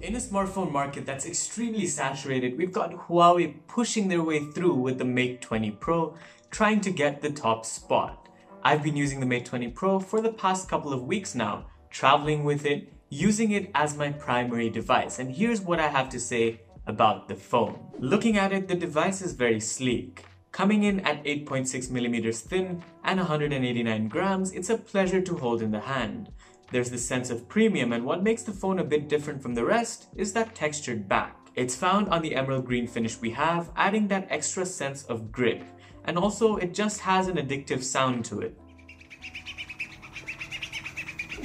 In a smartphone market that's extremely saturated, we've got Huawei pushing their way through with the Mate 20 Pro, trying to get the top spot. I've been using the Mate 20 Pro for the past couple of weeks now, traveling with it, using it as my primary device, and here's what I have to say about the phone. Looking at it, the device is very sleek. Coming in at 8.6mm thin and 189 grams, it's a pleasure to hold in the hand. There's this sense of premium, and what makes the phone a bit different from the rest is that textured back. It's found on the emerald green finish we have, adding that extra sense of grip. And also, it just has an addictive sound to it.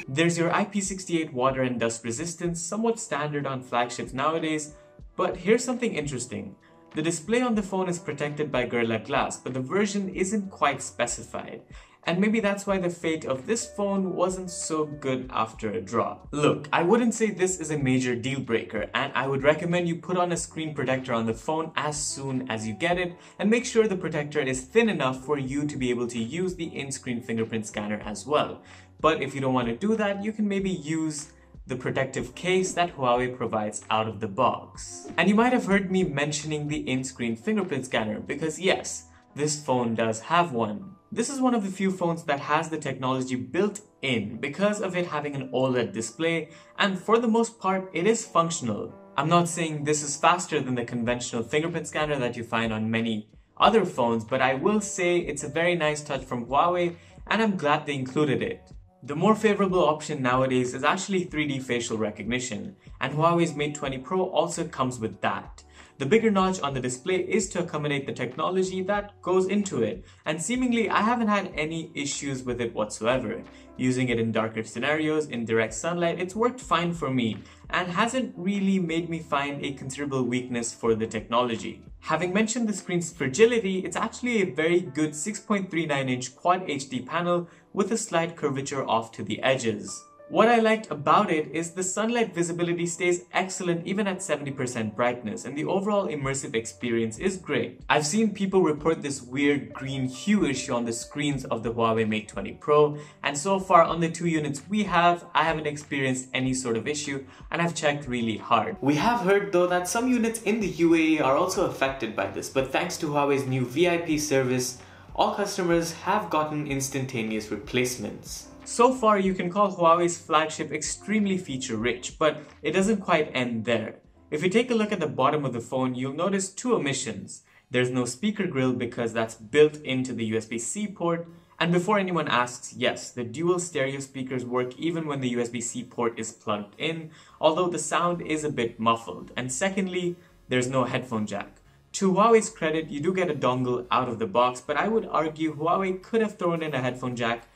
There's your IP68 water and dust resistance, somewhat standard on flagships nowadays, but here's something interesting. The display on the phone is protected by Gorilla Glass, but the version isn't quite specified. And maybe that's why the fate of this phone wasn't so good after a drop. Look, I wouldn't say this is a major deal breaker, and I would recommend you put on a screen protector on the phone as soon as you get it, and make sure the protector is thin enough for you to be able to use the in-screen fingerprint scanner as well. But if you don't want to do that, you can maybe use the protective case that Huawei provides out of the box. And you might have heard me mentioning the in-screen fingerprint scanner because yes, this phone does have one. This is one of the few phones that has the technology built in because of it having an OLED display, and for the most part it is functional. I'm not saying this is faster than the conventional fingerprint scanner that you find on many other phones, but I will say it's a very nice touch from Huawei and I'm glad they included it. The more favorable option nowadays is actually 3D facial recognition, and Huawei's Mate 20 Pro also comes with that. The bigger notch on the display is to accommodate the technology that goes into it, and seemingly I haven't had any issues with it whatsoever. Using it in darker scenarios, in direct sunlight, it's worked fine for me and hasn't really made me find a considerable weakness for the technology. Having mentioned the screen's fragility, it's actually a very good 6.39-inch Quad HD panel with a slight curvature off to the edges. What I liked about it is the sunlight visibility stays excellent even at 70% brightness, and the overall immersive experience is great. I've seen people report this weird green hue issue on the screens of the Huawei Mate 20 Pro, and so far on the two units we have, I haven't experienced any sort of issue, and I've checked really hard. We have heard though that some units in the UAE are also affected by this, but thanks to Huawei's new VIP service, all customers have gotten instantaneous replacements. So far, you can call Huawei's flagship extremely feature-rich, but it doesn't quite end there. If you take a look at the bottom of the phone, you'll notice two omissions. There's no speaker grill because that's built into the USB-C port, and before anyone asks, yes, the dual stereo speakers work even when the USB-C port is plugged in, although the sound is a bit muffled. And secondly, there's no headphone jack. To Huawei's credit, you do get a dongle out of the box, but I would argue Huawei could have thrown in a headphone jack,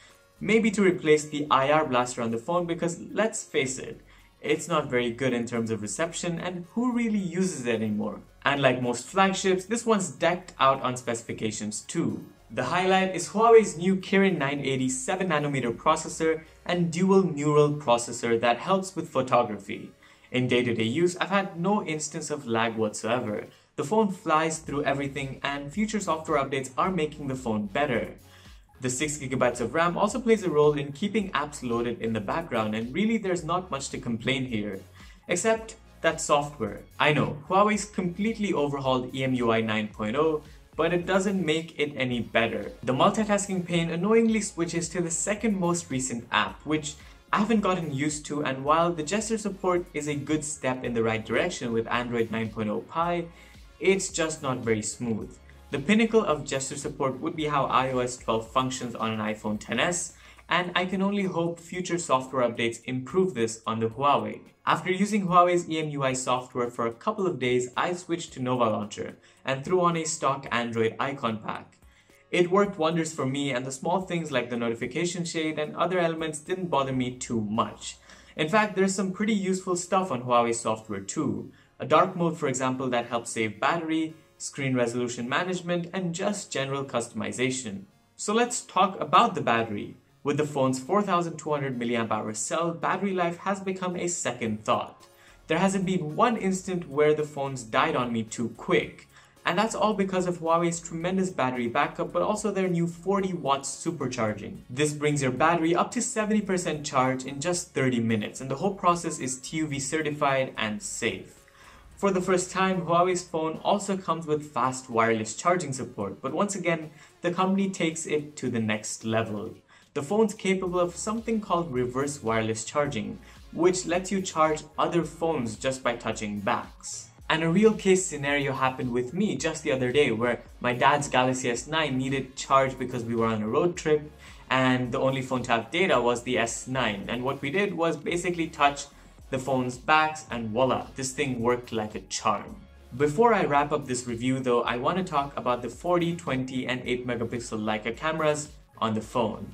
maybe to replace the IR blaster on the phone, because let's face it, it's not very good in terms of reception, and who really uses it anymore? And like most flagships, this one's decked out on specifications too. The highlight is Huawei's new Kirin 980 7nm processor and dual neural processor that helps with photography. In day-to-day use, I've had no instance of lag whatsoever. The phone flies through everything, and future software updates are making the phone better. The 6GB of RAM also plays a role in keeping apps loaded in the background, and really there's not much to complain here. Except that software. I know, Huawei's completely overhauled EMUI 9.0, but it doesn't make it any better. The multitasking pane annoyingly switches to the second most recent app, which I haven't gotten used to, and while the gesture support is a good step in the right direction with Android 9.0 Pie, it's just not very smooth. The pinnacle of gesture support would be how iOS 12 functions on an iPhone XS, and I can only hope future software updates improve this on the Huawei. After using Huawei's EMUI software for a couple of days, I switched to Nova Launcher and threw on a stock Android icon pack. It worked wonders for me, and the small things like the notification shade and other elements didn't bother me too much. In fact, there's some pretty useful stuff on Huawei software too. A dark mode, for example, that helps save battery, screen resolution management, and just general customization. So let's talk about the battery. With the phone's 4200 mAh cell, battery life has become a second thought. There hasn't been one instant where the phone's died on me too quick. And that's all because of Huawei's tremendous battery backup, but also their new 40 watts supercharging. This brings your battery up to 70% charge in just 30 minutes, and the whole process is TÜV certified and safe. For the first time, Huawei's phone also comes with fast wireless charging support, but once again, the company takes it to the next level. The phone's capable of something called reverse wireless charging, which lets you charge other phones just by touching backs. And a real case scenario happened with me just the other day where my dad's Galaxy S9 needed charge because we were on a road trip and the only phone to have data was the S9. And what we did was basically touch the phone's backs and voila, this thing worked like a charm. Before I wrap up this review though, I want to talk about the 40, 20 and 8 megapixel Leica cameras on the phone.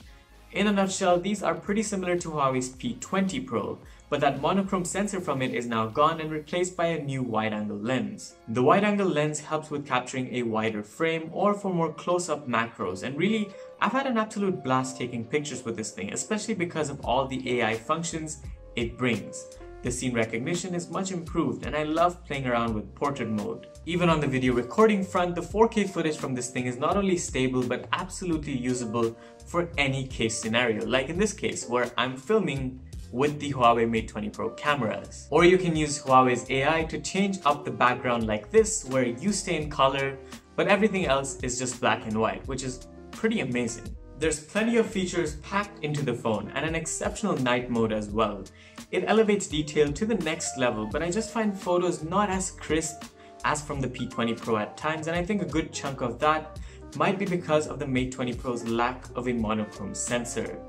In a nutshell, these are pretty similar to Huawei's P20 Pro, but that monochrome sensor from it is now gone and replaced by a new wide-angle lens. The wide-angle lens helps with capturing a wider frame or for more close-up macros, and really, I've had an absolute blast taking pictures with this thing, especially because of all the AI functions it brings. The scene recognition is much improved and I love playing around with portrait mode. Even on the video recording front, the 4K footage from this thing is not only stable but absolutely usable for any case scenario, like in this case where I'm filming with the Huawei Mate 20 Pro cameras. Or you can use Huawei's AI to change up the background like this, where you stay in color but everything else is just black and white, which is pretty amazing. There's plenty of features packed into the phone and an exceptional night mode as well. It elevates detail to the next level, but I just find photos not as crisp as from the P20 Pro at times, and I think a good chunk of that might be because of the Mate 20 Pro's lack of a monochrome sensor.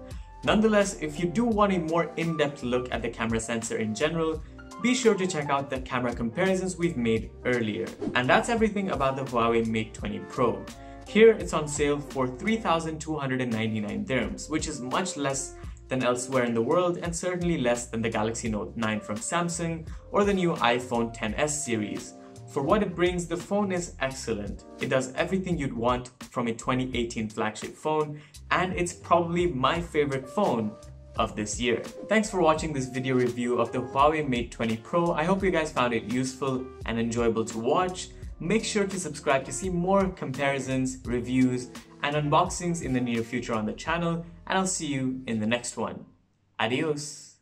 Nonetheless, if you do want a more in-depth look at the camera sensor in general, be sure to check out the camera comparisons we've made earlier. And that's everything about the Huawei Mate 20 Pro. Here it's on sale for 3,299 dirhams, which is much less than elsewhere in the world and certainly less than the Galaxy Note 9 from Samsung or the new iPhone XS series. For what it brings, the phone is excellent. It does everything you'd want from a 2018 flagship phone, and it's probably my favorite phone of this year. Thanks for watching this video review of the Huawei Mate 20 Pro. I hope you guys found it useful and enjoyable to watch. Make sure to subscribe to see more comparisons, reviews, and unboxings in the near future on the channel, and I'll see you in the next one. Adios!